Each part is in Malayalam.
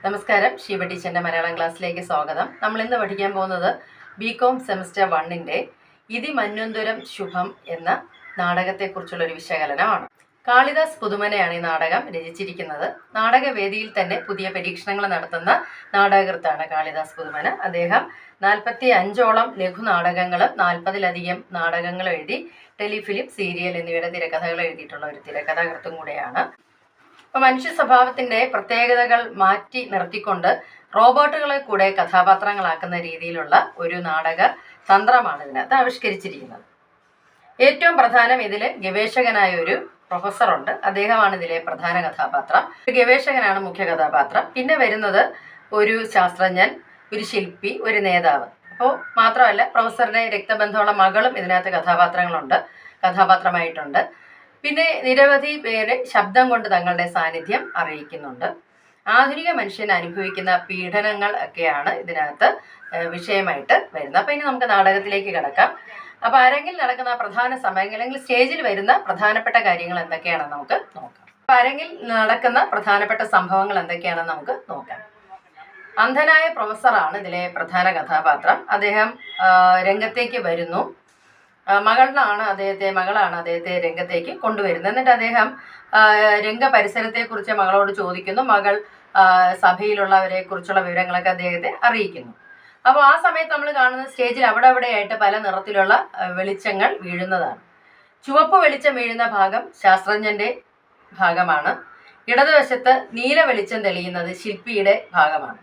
നമസ്കാരം, ഷീബ ടീച്ചറിൻ്റെ മലയാളം ക്ലാസ്സിലേക്ക് സ്വാഗതം. നമ്മൾ ഇന്ന് പഠിക്കാൻ പോകുന്നത് ബികോം സെമസ്റ്റർ 1-ന്റെ ഇതി മന്വന്തരം ശുഭം എന്ന നാടകത്തെക്കുറിച്ചുള്ളൊരു വിശകലനമാണ്. കാളിദാസ് പുതുമനയാണ് ഈ നാടകം രചിച്ചിരിക്കുന്നത്. നാടകവേദിയിൽ തന്നെ പുതിയ പരീക്ഷണങ്ങൾ നടത്തുന്ന നാടകകൃത്താണ് കാളിദാസ് പുതുമന. അദ്ദേഹം 45ഓളം ലഘുനാടകങ്ങളും 40-ലധികം നാടകങ്ങളും എഴുതി ടെലിഫിലിം, സീരിയൽ എന്നിവയുടെ തിരക്കഥകൾ എഴുതിയിട്ടുള്ള ഒരു തിരക്കഥാകൃത്തും കൂടെയാണ്. അപ്പോൾ മനുഷ്യ സ്വഭാവത്തിൻ്റെ പ്രത്യേകതകൾ മാറ്റി നിർത്തിക്കൊണ്ട് റോബോട്ടുകളെ കൂടെ കഥാപാത്രങ്ങളാക്കുന്ന രീതിയിലുള്ള ഒരു നാടക തന്ത്രമാണ് ഇതിനകത്ത് ആവിഷ്കരിച്ചിരിക്കുന്നത്. ഏറ്റവും പ്രധാനം, ഇതിൽ ഗവേഷകനായ ഒരു പ്രൊഫസറുണ്ട്. അദ്ദേഹമാണ് ഇതിലെ പ്രധാന കഥാപാത്രം. ഒരു ഗവേഷകനാണ് മുഖ്യ കഥാപാത്രം. പിന്നെ വരുന്നത് ഒരു ശാസ്ത്രജ്ഞൻ, ഒരു ശില്പി, ഒരു നേതാവ്. അപ്പോൾ മാത്രമല്ല, പ്രൊഫസറുടെ രക്തബന്ധമുള്ള മകളും ഇതിനകത്ത് കഥാപാത്രമായിട്ടുണ്ട്. പിന്നെ നിരവധി പേര് ശബ്ദം കൊണ്ട് തങ്ങളുടെ സാന്നിധ്യം അറിയിക്കുന്നുണ്ട്. ആധുനിക മനുഷ്യൻ അനുഭവിക്കുന്ന പീഡനങ്ങൾ ഒക്കെയാണ് ഇതിനകത്ത് വിഷയമായിട്ട് വരുന്നത്. അപ്പോൾ ഇനി നമുക്ക് നാടകത്തിലേക്ക് കിടക്കാം. അപ്പോൾ അരങ്ങിൽ നടക്കുന്ന പ്രധാന സമയങ്ങൾ അല്ലെങ്കിൽ സ്റ്റേജിൽ വരുന്ന പ്രധാനപ്പെട്ട കാര്യങ്ങൾ എന്തൊക്കെയാണെന്ന് നമുക്ക് നോക്കാം. അപ്പോൾ അരങ്ങിൽ നടക്കുന്ന പ്രധാനപ്പെട്ട സംഭവങ്ങൾ എന്തൊക്കെയാണെന്ന് നമുക്ക് നോക്കാം. അന്ധനായ പ്രൊഫസറാണ് ഇതിലെ പ്രധാന കഥാപാത്രം. അദ്ദേഹം രംഗത്തേക്ക് വരുന്നു. മകളാണ് അദ്ദേഹത്തെ രംഗത്തേക്ക് കൊണ്ടുവരുന്നത്. എന്നിട്ട് അദ്ദേഹം രംഗപരിസരത്തെക്കുറിച്ച് മകളോട് ചോദിക്കുന്നു. മകൾ സഭയിലുള്ളവരെ കുറിച്ചുള്ള വിവരങ്ങളൊക്കെ അദ്ദേഹത്തെ അറിയിക്കുന്നു. അപ്പോൾ ആ സമയത്ത് നമ്മൾ കാണുന്ന സ്റ്റേജിൽ അവിടെയായിട്ട് പല നിറത്തിലുള്ള വെളിച്ചങ്ങൾ വീഴുന്നതാണ്. ചുവപ്പ് വെളിച്ചം വീഴുന്ന ഭാഗം ശാസ്ത്രജ്ഞൻ്റെ ഭാഗമാണ്. ഇടതുവശത്ത് നീല വെളിച്ചം തെളിയുന്നത് ശില്പിയുടെ ഭാഗമാണ്.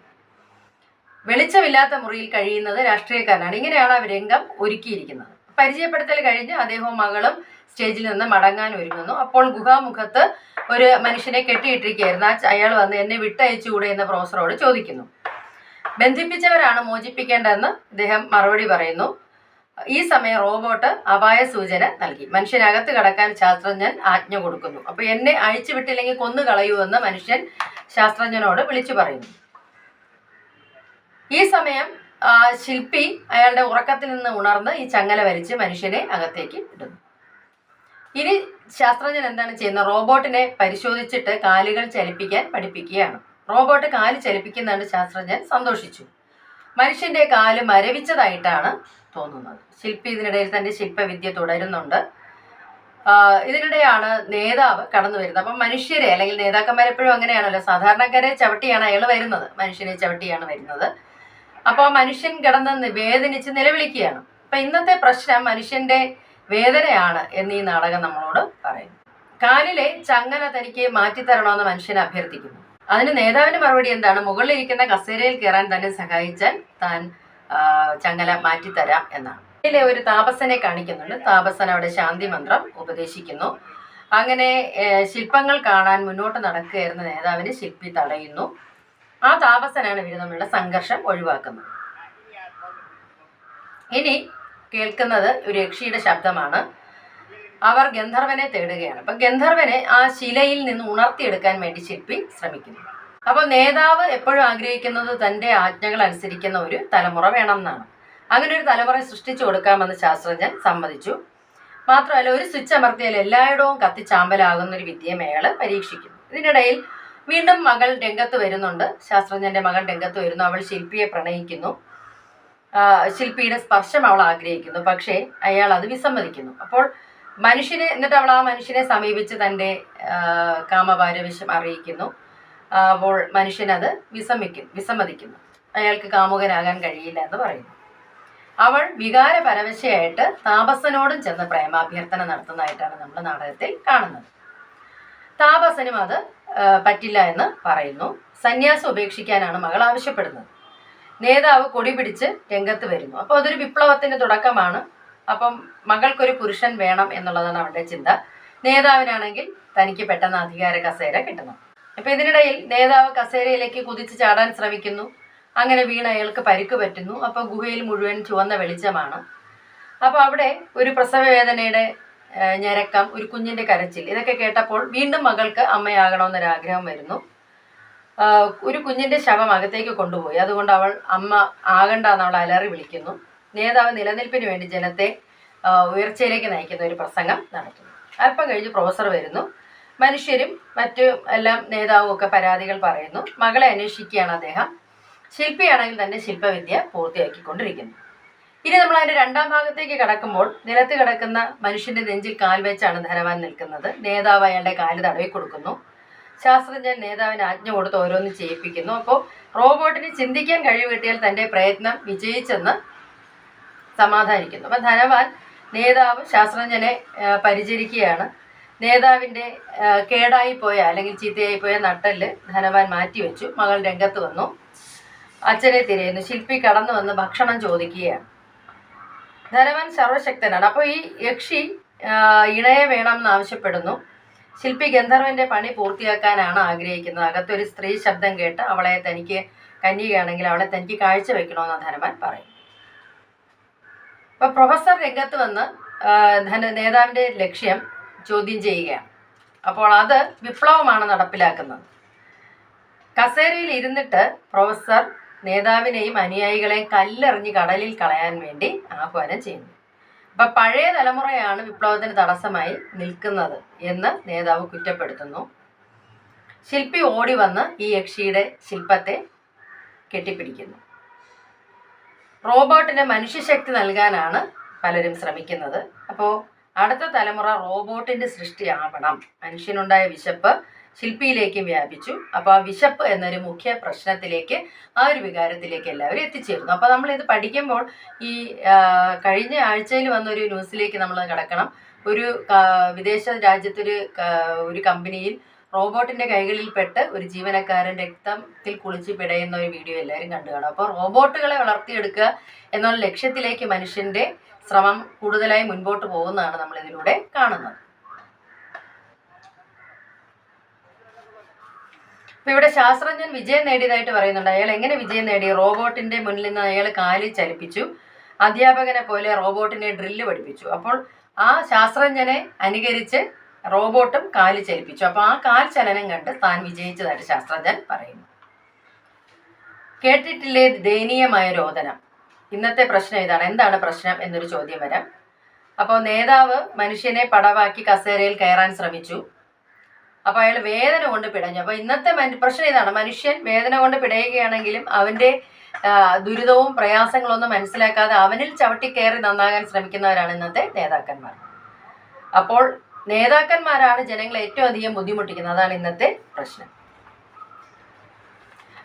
വെളിച്ചമില്ലാത്ത മുറിയിൽ കഴിയുന്നത് രാഷ്ട്രീയക്കാരനാണ്. ഇങ്ങനെയാണ് ആ രംഗം ഒരുക്കിയിരിക്കുന്നത്. പരിചയപ്പെടുത്തൽ കഴിഞ്ഞ് അദ്ദേഹവും മകളും സ്റ്റേജിൽ നിന്ന് മടങ്ങാൻ ഒരുങ്ങുന്നു. അപ്പോൾ ഗുഹാമുഖത്ത് ഒരു മനുഷ്യനെ കെട്ടിയിട്ടിരിക്കുകയായിരുന്നു. അയാൾ വന്ന് എന്നെ വിട്ടയച്ചുകൂടെ എന്ന് പ്രൊഫസറോട് ചോദിക്കുന്നു. ബന്ധിപ്പിച്ചവരാണ് മോചിപ്പിക്കേണ്ടതെന്ന് അദ്ദേഹം മറുപടി പറയുന്നു. ഈ സമയം റോബോട്ട് അപായ സൂചന നൽകി. മനുഷ്യനകത്ത് കടക്കാൻ ശാസ്ത്രജ്ഞൻ ആജ്ഞ കൊടുക്കുന്നു. അപ്പോൾ എന്നെ അഴിച്ചു വിട്ടില്ലെങ്കിൽ കൊന്നു കളയൂ എന്ന് മനുഷ്യൻ ശാസ്ത്രജ്ഞനോട് വിളിച്ചു പറയുന്നു. ഈ സമയം ശില്പി അയാളുടെ ഉറക്കത്തിൽ നിന്ന് ഉണർന്ന് ഈ ചങ്ങല വലിച്ച് മനുഷ്യനെ അകത്തേക്ക് ഇടുന്നു. ഇനി ശാസ്ത്രജ്ഞൻ എന്താണ് ചെയ്യുന്നത്? റോബോട്ടിനെ പരിശോധിച്ചിട്ട് കാലുകൾ ചലിപ്പിക്കാൻ പഠിപ്പിക്കുകയാണ്. റോബോട്ട് കാല് ചലിപ്പിക്കുന്നതാണ് ശാസ്ത്രജ്ഞൻ സന്തോഷിച്ചു. മനുഷ്യന്റെ കാല് മരവിച്ചതായിട്ടാണ് തോന്നുന്നത്. ശില്പി ഇതിനിടയിൽ തന്റെ ശില്പവിദ്യ തുടരുന്നുണ്ട്. ഇതിനിടെയാണ് നേതാവ് കടന്നു വരുന്നത്. അപ്പം മനുഷ്യരെ അല്ലെങ്കിൽ നേതാക്കന്മാരെപ്പോഴും അങ്ങനെയാണല്ലോ, സാധാരണക്കാരെ ചവിട്ടിയാണ് അയാൾ വരുന്നത്, മനുഷ്യനെ ചവിട്ടിയാണ് വരുന്നത്. അപ്പോൾ മനുഷ്യൻ കിടന്ന് വേദനിച്ച് നിലവിളിക്കുകയാണ്. അപ്പം ഇന്നത്തെ പ്രശ്നം മനുഷ്യന്റെ വേദനയാണ് എന്ന് ഈ നാടകം നമ്മളോട് പറയുന്നു. കാലിലെ ചങ്ങല തനിക്ക് മാറ്റിത്തരണമെന്ന് മനുഷ്യൻ അഭ്യർത്ഥിക്കുന്നു. അതിന് നേതാവിന്റെ മറുപടി എന്താണ്? മുകളിലിരിക്കുന്ന കസേരയിൽ കയറാൻ തന്നെ സഹായിച്ചാൽ താൻ ചങ്ങല മാറ്റിത്തരാം എന്നാണ്. ഇതിലെ ഒരു താപസനെ കാണിക്കുന്നുണ്ട്. താപസൻ അവിടെ ശാന്തി മന്ത്രം ഉപദേശിക്കുന്നു. അങ്ങനെ ശില്പങ്ങൾ കാണാൻ മുന്നോട്ട് നടക്കുകയായിരുന്ന നേതാവിനെ ശില്പി തടയുന്നു. ആ താപസനാണ് ഇവർ തമ്മിലുള്ള സംഘർഷം ഒഴിവാക്കുന്നത്. ഇനി കേൾക്കുന്നത് ഒരു യക്ഷിയുടെ ശബ്ദമാണ്. അവർ ഗന്ധർവനെ തേടുകയാണ്. അപ്പം ഗന്ധർവനെ ആ ശിലയിൽ നിന്ന് ഉണർത്തിയെടുക്കാൻ വേണ്ടി ശില്പി ശ്രമിക്കുന്നു. അപ്പോൾ നേതാവ് എപ്പോഴും ആഗ്രഹിക്കുന്നത് തൻ്റെ ആജ്ഞകൾ അനുസരിക്കുന്ന ഒരു തലമുറ വേണം എന്നാണ്. അങ്ങനെ ഒരു തലമുറ സൃഷ്ടിച്ചു കൊടുക്കാമെന്ന് ശാസ്ത്രജ്ഞൻ സമ്മതിച്ചു. മാത്രമല്ല, ഒരു സ്വിച്ച് അമർത്തിയാൽ എല്ലായിടവും കത്തിച്ചാമ്പലാകുന്ന ഒരു വിദ്യയും അയാൾ പരീക്ഷിക്കുന്നു. ഇതിനിടയിൽ വീണ്ടും മകൾ രംഗത്ത് വരുന്നുണ്ട്. ശാസ്ത്രജ്ഞന്റെ മകൾ രംഗത്ത് വരുന്നു. അവൾ ശില്പിയെ പ്രണയിക്കുന്നു. ശില്പിയുടെ സ്പർശം അവൾ ആഗ്രഹിക്കുന്നു. പക്ഷേ അയാൾ അത് വിസമ്മതിക്കുന്നു. അപ്പോൾ എന്നിട്ട് അവൾ ആ മനുഷ്യനെ സമീപിച്ച് തൻ്റെ കാമപാരവശ്യം അറിയിക്കുന്നു. അപ്പോൾ മനുഷ്യനത് വിസമ്മതിക്കുന്നു. അയാൾക്ക് കാമുകനാകാൻ കഴിയില്ല എന്ന് പറയുന്നു. അവൾ വികാരപരവശയായിട്ട് താപസനോടും ചെന്ന് പ്രേമാഭ്യർത്ഥന നടത്തുന്നതായിട്ടാണ് നമ്മൾ നാടകത്തിൽ കാണുന്നത്. താപസനും അത് പറ്റില്ല എന്ന് പറയുന്നു. സന്യാസം ഉപേക്ഷിക്കാനാണ് മകൾ ആവശ്യപ്പെടുന്നത്. നേതാവ് കൊടി പിടിച്ച് രംഗത്ത് വരുന്നു. അപ്പോൾ അതൊരു വിപ്ലവത്തിന്റെ തുടക്കമാണ്. അപ്പം മകൾക്കൊരു പുരുഷൻ വേണം എന്നുള്ളതാണ് അവരുടെ ചിന്ത. നേതാവിനാണെങ്കിൽ തനിക്ക് പെട്ടെന്ന് അധികാര കസേര കിട്ടണം. അപ്പം ഇതിനിടയിൽ നേതാവ് കസേരയിലേക്ക് കുതിച്ച് ചാടാൻ ശ്രമിക്കുന്നു. അങ്ങനെ വീണ് അയാൾക്ക് പരിക്ക് പറ്റുന്നു. അപ്പോൾ ഗുഹയിൽ മുഴുവൻ ചുവന്ന വെളിച്ചമാണ്. അപ്പോൾ അവിടെ ഒരു പ്രസവവേദനയുടെ ഞരക്കം, ഒരു കുഞ്ഞിൻ്റെ കരച്ചിൽ, ഇതൊക്കെ കേട്ടപ്പോൾ വീണ്ടും മകൾക്ക് അമ്മയാകണമെന്നൊരാഗ്രഹം വരുന്നു. ഒരു കുഞ്ഞിൻ്റെ ശവം അകത്തേക്ക് കൊണ്ടുപോയി. അതുകൊണ്ട് അവൾ അമ്മ ആകണ്ടെന്ന് അവൾ അലറി വിളിക്കുന്നു. നേതാവ് നിലനിൽപ്പിന് വേണ്ടി ജനത്തെ ഉയർച്ചയിലേക്ക് നയിക്കുന്ന ഒരു പ്രസംഗം നടത്തുന്നു. അല്പം കഴിഞ്ഞ് പ്രൊഫസർ വരുന്നു. മനുഷ്യരും മറ്റു എല്ലാം നേതാവും ഒക്കെ പരാതികൾ പറയുന്നു. മകളെ അന്വേഷിക്കുകയാണ് അദ്ദേഹം. ശില്പിയാണെങ്കിൽ തന്നെ ശില്പവിദ്യ പൂർത്തിയാക്കിക്കൊണ്ടിരിക്കുന്നു. ഇനി നമ്മൾ അതിന്റെ രണ്ടാം ഭാഗത്തേക്ക് കടക്കുമ്പോൾ നിലത്ത് കിടക്കുന്ന മനുഷ്യന്റെ നെഞ്ചിൽ കാൽ വെച്ചാണ് ധനവാൻ നിൽക്കുന്നത്. നേതാവ് അയാളുടെ കാല് തടവി കൊടുക്കുന്നു. ശാസ്ത്രജ്ഞൻ നേതാവിന് ആജ്ഞ കൊടുത്ത് ഓരോന്ന് ചെയ്യിപ്പിക്കുന്നു. അപ്പോൾ റോബോട്ടിന് ചിന്തിക്കാൻ കഴിവ് കിട്ടിയാൽ തന്റെ പ്രയത്നം വിജയിച്ചെന്ന് സമാധാനിക്കുന്നു. അപ്പം ധനവാൻ നേതാവ് ശാസ്ത്രജ്ഞനെ പരിചരിക്കുകയാണ്. നേതാവിൻ്റെ കേടായി പോയ അല്ലെങ്കിൽ ചീത്തയായി പോയ നട്ടല് ധനവാൻ മാറ്റിവെച്ചു. മകൾ രംഗത്ത് വന്നു. അച്ഛനെ തിരയുന്നു. ശില്പി കടന്നു വന്ന് ഭക്ഷണം ചോദിക്കുകയാണ്. ധനവാൻ സർവശക്തനാണ്. അപ്പോൾ ഈ യക്ഷി ഇണയെ വേണമെന്ന് ആവശ്യപ്പെടുന്നു. ശില്പി ഗന്ധർവന്റെ പണി പൂർത്തിയാക്കാനാണ് ആഗ്രഹിക്കുന്നത്. അകത്തൊരു സ്ത്രീ ശബ്ദം കേട്ട് അവളെ തനിക്ക് കന്യകയാണെങ്കിൽ അവളെ തനിക്ക് കാഴ്ച വെക്കണമെന്ന് ധനവാൻ പറയും. അപ്പൊ പ്രൊഫസർ രംഗത്ത് വന്ന് നേതാവിന്റെ ലക്ഷ്യം ചോദ്യം ചെയ്യുകയാണ്. അപ്പോൾ അത് വിപ്ലവമാണ് നടപ്പിലാക്കുന്നത്. കസേരയിൽ ഇരുന്നിട്ട് പ്രൊഫസർ നേതാവിനെയും അനുയായികളെയും കല്ലെറിഞ്ഞ് കടലിൽ കളയാൻ വേണ്ടി ആഹ്വാനം ചെയ്യുന്നു. അപ്പൊ പഴയ തലമുറയാണ് വിപ്ലവത്തിന് തടസ്സമായി നിൽക്കുന്നത് എന്ന് നേതാവ് കുറ്റപ്പെടുത്തുന്നു. ശില്പി ഓടി വന്ന് ഈ യക്ഷിയുടെ ശില്പത്തെ കെട്ടിപ്പിടിക്കുന്നു. റോബോട്ടിന് മനുഷ്യശക്തി നൽകാനാണ് പലരും ശ്രമിക്കുന്നത്. അപ്പോൾ അടുത്ത തലമുറ റോബോട്ടിന്റെ സൃഷ്ടിയാവണം. മനുഷ്യനുണ്ടായ വിശപ്പ് ശില്പിയിലേക്കും വ്യാപിച്ചു. അപ്പോൾ ആ വിശപ്പ് എന്നൊരു മുഖ്യ പ്രശ്നത്തിലേക്ക്, ആ ഒരു വികാരത്തിലേക്ക് എല്ലാവരും എത്തിച്ചേരുന്നു. അപ്പോൾ നമ്മളിത് പഠിക്കുമ്പോൾ ഈ കഴിഞ്ഞ ആഴ്ചയിൽ വന്നൊരു ന്യൂസിലേക്ക് നമ്മൾ കിടക്കണം. ഒരു വിദേശ രാജ്യത്തൊരു കമ്പനിയിൽ റോബോട്ടിന്റെ കൈകളിൽപ്പെട്ട് ഒരു ജീവനക്കാരൻ രക്തത്തിൽ കുളിച്ച് പിടയുന്ന ഒരു വീഡിയോ എല്ലാവരും കണ്ടു കാണും. അപ്പോൾ റോബോട്ടുകളെ വളർത്തിയെടുക്കുക എന്നുള്ള ലക്ഷ്യത്തിലേക്ക് മനുഷ്യന്റെ ശ്രമം കൂടുതലായി മുൻപോട്ട് പോകുന്നതാണ് നമ്മൾ ഇതിലൂടെ കാണുന്നത്. അപ്പൊ ഇവിടെ ശാസ്ത്രജ്ഞൻ വിജയം നേടിയതായിട്ട് പറയുന്നുണ്ട്. അയാൾ എങ്ങനെ വിജയം നേടി? റോബോട്ടിന്റെ മുന്നിൽ നിന്ന് അയാൾ കാല് ചലിപ്പിച്ചു. അധ്യാപകനെ പോലെ റോബോട്ടിനെ ഡ്രില്ല് പഠിപ്പിച്ചു. അപ്പോൾ ആ ശാസ്ത്രജ്ഞനെ അനുകരിച്ച് റോബോട്ടും കാല് ചലിപ്പിച്ചു. അപ്പോൾ ആ കാൽ ചലനം കണ്ട് താൻ വിജയിച്ചതായിട്ട് ശാസ്ത്രജ്ഞൻ പറയുന്നു. കേട്ടിട്ടില്ലേ ദയനീയമായ രോദനം? ഇന്നത്തെ പ്രശ്നം ഇതാണ്. എന്താണ് പ്രശ്നം എന്നൊരു ചോദ്യം വരാം. അപ്പോൾ നേതാവ് മനുഷ്യനെ പടവാക്കി കസേരയിൽ കയറാൻ ശ്രമിച്ചു. അപ്പോൾ അയാൾ വേദന കൊണ്ട് പിടഞ്ഞു. അപ്പോൾ ഇന്നത്തെ പ്രശ്നം ഇതാണ്. മനുഷ്യൻ വേദന കൊണ്ട് പിടയുകയാണെങ്കിലും അവൻ്റെ ദുരിതവും പ്രയാസങ്ങളൊന്നും മനസ്സിലാക്കാതെ അവനിൽ ചവിട്ടിക്കയറി നന്നാകാൻ ശ്രമിക്കുന്നവരാണ് ഇന്നത്തെ നേതാക്കന്മാർ. അപ്പോൾ നേതാക്കന്മാരാണ് ജനങ്ങളെ ഏറ്റവും അധികം ബുദ്ധിമുട്ടിക്കുന്നത്. അതാണ് ഇന്നത്തെ പ്രശ്നം.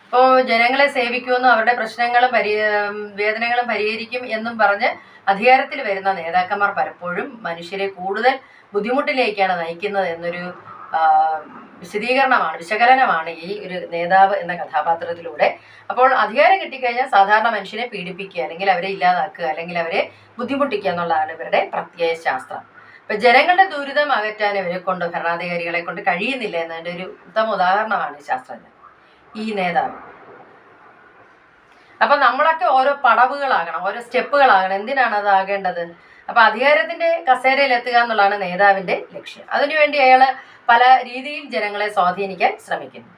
അപ്പോൾ ജനങ്ങളെ സേവിക്കുമെന്നും അവരുടെ പ്രശ്നങ്ങളും വേദനകളും പരിഹരിക്കും എന്നും പറഞ്ഞ് അധികാരത്തിൽ വരുന്ന നേതാക്കന്മാർ പലപ്പോഴും മനുഷ്യരെ കൂടുതൽ ബുദ്ധിമുട്ടിലേക്കാണ് നയിക്കുന്നത് എന്നൊരു വിശകലനമാണ് ഈ ഒരു നേതാവ് എന്ന കഥാപാത്രത്തിലൂടെ. അപ്പോൾ അധികാരം കിട്ടിക്കഴിഞ്ഞാൽ സാധാരണ മനുഷ്യനെ പീഡിപ്പിക്കുക, അല്ലെങ്കിൽ അവരെ ഇല്ലാതാക്കുക, അല്ലെങ്കിൽ അവരെ ബുദ്ധിമുട്ടിക്കുക എന്നുള്ളതാണ് ഇവരുടെ പ്രത്യയ ശാസ്ത്രം. ഇപ്പൊ ജനങ്ങളുടെ ദുരിതം അകറ്റാൻ ഇവരെ കൊണ്ട്, ഭരണാധികാരികളെ കൊണ്ട് കഴിയുന്നില്ല എന്നതിൻ്റെ ഒരു ഉത്തമ ഉദാഹരണമാണ് ശാസ്ത്രജ്ഞൻ, ഈ നേതാവ്. അപ്പൊ നമ്മളൊക്കെ ഓരോ പടവുകളാകണം, ഓരോ സ്റ്റെപ്പുകളാകണം. എന്തിനാണ് അത് ആകേണ്ടത്? അപ്പൊ അധികാരത്തിന്റെ കസേരയിൽ എത്തുക എന്നുള്ളതാണ് നേതാവിന്റെ ലക്ഷ്യം. അതിനുവേണ്ടി അയാൾ പല രീതിയിൽ ജനങ്ങളെ സ്വാധീനിക്കാൻ ശ്രമിക്കുന്നു.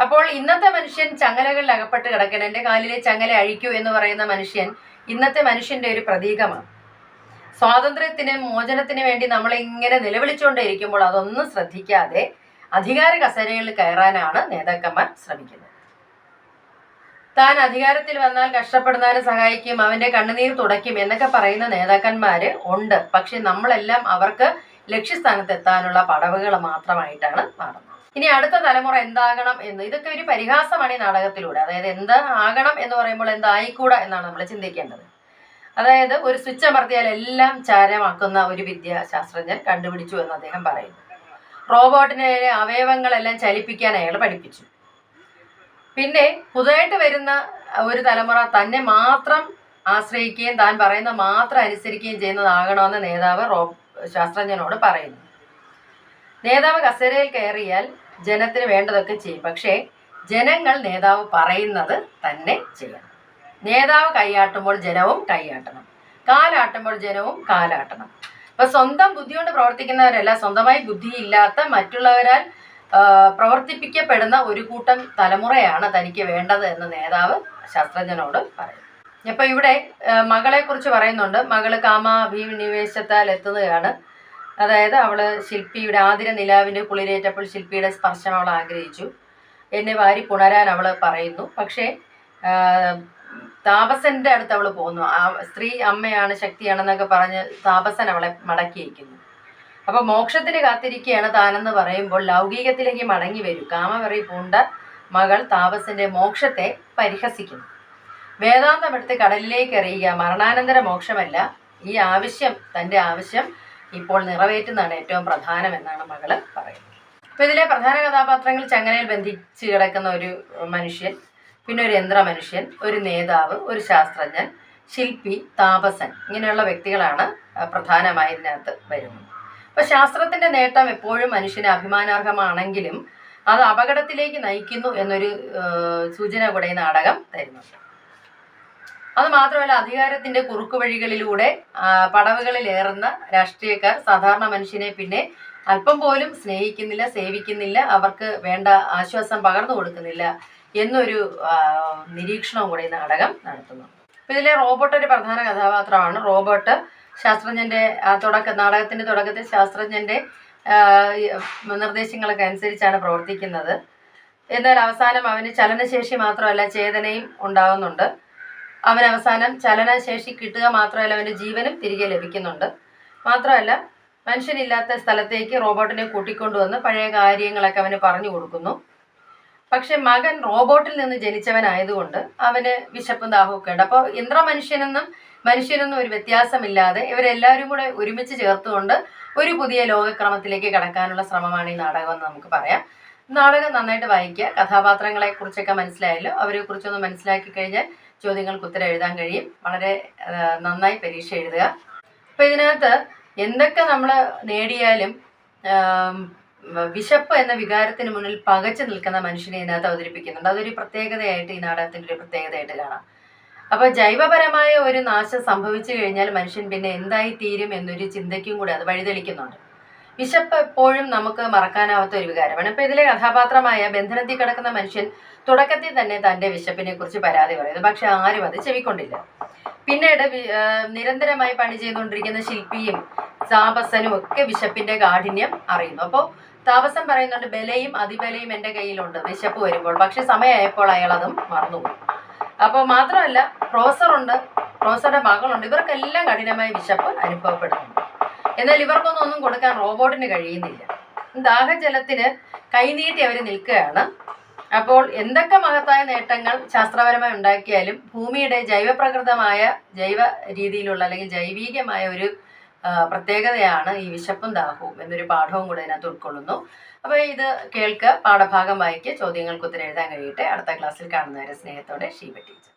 അപ്പോൾ ഇന്നത്തെ മനുഷ്യൻ ചങ്ങലകളിൽ അകപ്പെട്ട് കിടക്കണം. എൻ്റെ കാലിലെ ചങ്ങല അഴിക്കൂ എന്ന് പറയുന്ന മനുഷ്യൻ ഇന്നത്തെ മനുഷ്യന്റെ ഒരു പ്രതീകമാണ്. സ്വാതന്ത്ര്യത്തിന്, മോചനത്തിന് വേണ്ടി നമ്മളിങ്ങനെ നിലവിളിച്ചുകൊണ്ടേയിരിക്കുമ്പോൾ അതൊന്നും ശ്രദ്ധിക്കാതെ അധികാര കസേരകളിൽ കയറാനാണ് നേതാക്കന്മാർ ശ്രമിക്കുന്നത്. താൻ അധികാരത്തിൽ വന്നാൽ കഷ്ടപ്പെടുന്നവരെ സഹായിക്കും, അവന്റെ കണ്ണുനീർ തുടയ്ക്കും എന്നൊക്കെ പറയുന്ന നേതാക്കന്മാര് ഉണ്ട്. പക്ഷെ നമ്മളെല്ലാം അവർക്ക് ലക്ഷ്യസ്ഥാനത്ത് എത്താനുള്ള പടവുകൾ മാത്രമായിട്ടാണ് മാറുന്നത്. ഇനി അടുത്ത തലമുറ എന്താകണം എന്ന്, ഇതൊക്കെ ഒരു പരിഹാസമാണ് ഈ നാടകത്തിലൂടെ. അതായത് എന്താ ആകണം എന്ന് പറയുമ്പോൾ എന്തായിക്കൂടാ എന്നാണ് നമ്മൾ ചിന്തിക്കേണ്ടത്. അതായത് ഒരു സ്വിച്ച് അമർത്തിയാൽ എല്ലാം ചാരമാക്കുന്ന ഒരു വിദ്യ ശാസ്ത്രജ്ഞൻ കണ്ടുപിടിച്ചു എന്ന് അദ്ദേഹം പറയുന്നു. റോബോട്ടിനെ അവയവങ്ങളെല്ലാം ചലിപ്പിക്കാൻ അയാൾ പഠിപ്പിച്ചു. പിന്നെ പുതുതായിട്ട് വരുന്ന ഒരു തലമുറ തന്നെ മാത്രം ആശ്രയിക്കുകയും താൻ പറയുന്ന മാത്രം അനുസരിക്കുകയും ചെയ്യുന്നതാകണമെന്ന് നേതാവ് ശാസ്ത്രജ്ഞനോട് പറയുന്നു. നേതാവ് കസേരയിൽ കയറിയാൽ ജനത്തിന് വേണ്ടതൊക്കെ ചെയ്യും. പക്ഷേ ജനങ്ങൾ നേതാവ് പറയുന്നത് തന്നെ ചെയ്യണം. നേതാവ് കൈയാട്ടുമ്പോൾ ജനവും കൈയാട്ടണം, കാലാട്ടുമ്പോൾ ജനവും കാലാട്ടണം. അപ്പൊ സ്വന്തം ബുദ്ധി കൊണ്ട് പ്രവർത്തിക്കുന്നവരല്ല, സ്വന്തമായി ബുദ്ധിയില്ലാത്ത മറ്റുള്ളവരാൽ പ്രവർത്തിപ്പിക്കപ്പെടുന്ന ഒരു കൂട്ടം തലമുറയാണ് തനിക്ക് വേണ്ടത് എന്ന് നേതാവ് ശാസ്ത്രജ്ഞനോട് പറയും. അപ്പൊ ഇവിടെ മകളെ കുറിച്ച് പറയുന്നുണ്ട്. മകള് കാമാഭിനിവേശത്താൽ എത്തുന്നതാണ്. അതായത് അവള് ശില്പിയുടെ ആതിര നിലാവിൻ്റെ കുളിരേറ്റപ്പോൾ ശില്പിയുടെ സ്പർശം അവൾ ആഗ്രഹിച്ചു. എന്നെ വാരി പുണരാൻ അവൾ പറയുന്നു. പക്ഷേ താപസന്റെ അടുത്ത് അവൾ പോകുന്നു. ആ സ്ത്രീ അമ്മയാണ്, ശക്തിയാണെന്നൊക്കെ പറഞ്ഞ് താപസൻ അവളെ മടക്കിയിരിക്കുന്നു. അപ്പൊ മോക്ഷത്തിന് കാത്തിരിക്കുകയാണ് താനെന്ന് പറയുമ്പോൾ ലൗകികത്തിലേക്ക് മടങ്ങി വരും. കാമവെറി പൂണ്ട മകൾ താപസന്റെ മോക്ഷത്തെ പരിഹസിക്കുന്നു. വേദാന്തമെടുത്ത് കടലിലേക്ക് എറിയുക മരണാനന്തര മോക്ഷമല്ല, ഈ ആവശ്യം, തൻ്റെ ആവശ്യം ഇപ്പോൾ നിറവേറ്റുന്നതാണ് ഏറ്റവും പ്രധാനമെന്നാണ് മകള് പറയുന്നത്. അപ്പൊ ഇതിലെ പ്രധാന കഥാപാത്രങ്ങൾ ചങ്ങലയിൽ ബന്ധിച്ച് കിടക്കുന്ന ഒരു മനുഷ്യൻ, പിന്നെ ഒരു യന്ത്രമനുഷ്യൻ, ഒരു നേതാവ്, ഒരു ശാസ്ത്രജ്ഞൻ, ശില്പി, താപസൻ, ഇങ്ങനെയുള്ള വ്യക്തികളാണ് പ്രധാനമായി ഇതിനകത്ത് വരുന്നത്. അപ്പൊ ശാസ്ത്രത്തിന്റെ നേട്ടം എപ്പോഴും മനുഷ്യന് അഭിമാനാർഹമാണെങ്കിലും അത് അപകടത്തിലേക്ക് നയിക്കുന്നു എന്നൊരു സൂചന കൂടെ ഈ നാടകം തരുന്നുണ്ട്. അത് മാത്രമല്ല, അധികാരത്തിന്റെ കുറുക്കുവഴികളിലൂടെ പടവുകളിലേറുന്ന രാഷ്ട്രീയക്കാർ സാധാരണ മനുഷ്യനെ പിന്നെ അല്പം പോലും സ്നേഹിക്കുന്നില്ല, സേവിക്കുന്നില്ല, അവർക്ക് വേണ്ട ആശ്വാസം പകർന്നു കൊടുക്കുന്നില്ല എന്നൊരു നിരീക്ഷണവും കൂടെ ഈ നാടകം നടത്തുന്നു. അപ്പൊ ഇതിലെ റോബോട്ട് ഒരു പ്രധാന കഥാപാത്രമാണ്. റോബോട്ട് ശാസ്ത്രജ്ഞന്റെ നാടകത്തിന്റെ തുടക്കത്തിൽ ശാസ്ത്രജ്ഞന്റെ നിർദ്ദേശങ്ങളൊക്കെ അനുസരിച്ചാണ് പ്രവർത്തിക്കുന്നത്. എന്നാൽ അവസാനം അവന് ചലനശേഷി മാത്രമല്ല ചേതനയും ഉണ്ടാകുന്നുണ്ട്. അവൻ അവസാനം ചലനശേഷി കിട്ടുക മാത്രമല്ല, അവൻ്റെ ജീവനും തിരികെ ലഭിക്കുന്നുണ്ട്. മാത്രമല്ല, മനുഷ്യനില്ലാത്ത സ്ഥലത്തേക്ക് റോബോട്ടിനെ കൂട്ടിക്കൊണ്ടുവന്ന് പഴയ കാര്യങ്ങളൊക്കെ അവന് പറഞ്ഞു കൊടുക്കുന്നു. പക്ഷെ മകൻ റോബോട്ടിൽ നിന്ന് ജനിച്ചവനായതുകൊണ്ട് അവന് വിശപ്പും ദാഹമൊക്കെ ഉണ്ട്. അപ്പോൾ മനുഷ്യനൊന്നും ഒരു വ്യത്യാസമില്ലാതെ ഇവരെല്ലാവരും കൂടെ ഒരുമിച്ച് ചേർത്തുകൊണ്ട് ഒരു പുതിയ ലോകക്രമത്തിലേക്ക് കടക്കാനുള്ള ശ്രമമാണ് ഈ നാടകം എന്ന് നമുക്ക് പറയാം. നാടകം നന്നായിട്ട് വായിക്കുക. കഥാപാത്രങ്ങളെ കുറിച്ചൊക്കെ മനസ്സിലായല്ലോ. അവരെ കുറിച്ചൊന്ന് മനസ്സിലാക്കി കഴിഞ്ഞാൽ ചോദ്യങ്ങൾക്ക് ഉത്തരം എഴുതാൻ കഴിയും. വളരെ നന്നായി പരീക്ഷ എഴുതുക. അപ്പോൾ ഇതിനകത്ത് എന്തൊക്കെ നമ്മൾ നേടിയാലും വിശപ്പ് എന്ന വികാരത്തിന് മുന്നിൽ പകച്ചു നിൽക്കുന്ന മനുഷ്യനെ ഇതിനകത്ത് അവതരിപ്പിക്കുന്നുണ്ട്. അതൊരു പ്രത്യേകതയായിട്ട് ഈ നാടകത്തിൻ്റെ ഒരു പ്രത്യേകതയായിട്ട് കാണാം. അപ്പോൾ ജൈവപരമായ ഒരു നാശം സംഭവിച്ചു കഴിഞ്ഞാൽ മനുഷ്യൻ പിന്നെ എന്തായി തീരും എന്നൊരു ചിന്തയ്ക്കും കൂടെ അത് വഴിതെളിക്കുന്നുണ്ട്. വിശപ്പ് എപ്പോഴും നമുക്ക് മറക്കാനാവാത്ത ഒരു വികാരമാണ്. അപ്പോൾ ഇതിലെ കഥാപാത്രമായ ബന്ധനത്തിൽ കിടക്കുന്ന മനുഷ്യൻ തുടക്കത്തിൽ തന്നെ തൻ്റെ വിശപ്പിനെ കുറിച്ച് പരാതി പറയുന്നു. പക്ഷെ ആരും അത് ചെവിക്കൊണ്ടില്ല. പിന്നീട് നിരന്തരമായി പണി ചെയ്തുകൊണ്ടിരിക്കുന്ന ശില്പിയും താപസനും ഒക്കെ വിശപ്പിന്റെ കാഠിന്യം അറിയുന്നു. അപ്പോൾ താപസൻ പറയുന്നുണ്ട്, ബലയും അതിബലയും എൻ്റെ കയ്യിലുണ്ട് വിശപ്പ് വരുമ്പോൾ. പക്ഷെ സമയമായപ്പോൾ അയാൾ അതും മറന്നുപോയി. അപ്പോൾ മാത്രമല്ല, പ്രൊഫസറുടെ മകളുണ്ട്. ഇവർക്കെല്ലാം കഠിനമായ വിശപ്പ് അനുഭവപ്പെടുന്നുണ്ട്. എന്നാൽ ഇവർക്കൊന്നും കൊടുക്കാൻ റോബോട്ടിന് കഴിയുന്നില്ല. ദാഹജലത്തിന് കൈനീട്ടി അവർ നിൽക്കുകയാണ്. അപ്പോൾ എന്തൊക്കെ മഹത്തായ നേട്ടങ്ങൾ ശാസ്ത്രപരമായി ഉണ്ടാക്കിയാലും ഭൂമിയുടെ ജൈവ രീതിയിലുള്ള അല്ലെങ്കിൽ ജൈവികമായ ഒരു പ്രത്യേകതയാണ് ഈ വിശപ്പും ദാഹവും എന്നൊരു പാഠവും കൂടെ ഇതിനകത്ത് ഉൾക്കൊള്ളുന്നു. അപ്പോൾ ഇത് കേൾക്കുക, പാഠഭാഗം വായിക്കുക, ചോദ്യങ്ങൾക്ക് ഉത്തരം എഴുതാൻ കഴിയട്ടെ. അടുത്ത ക്ലാസ്സിൽ കാണുന്നവരെ സ്നേഹത്തോടെ ഷീബ ടീച്ചർ.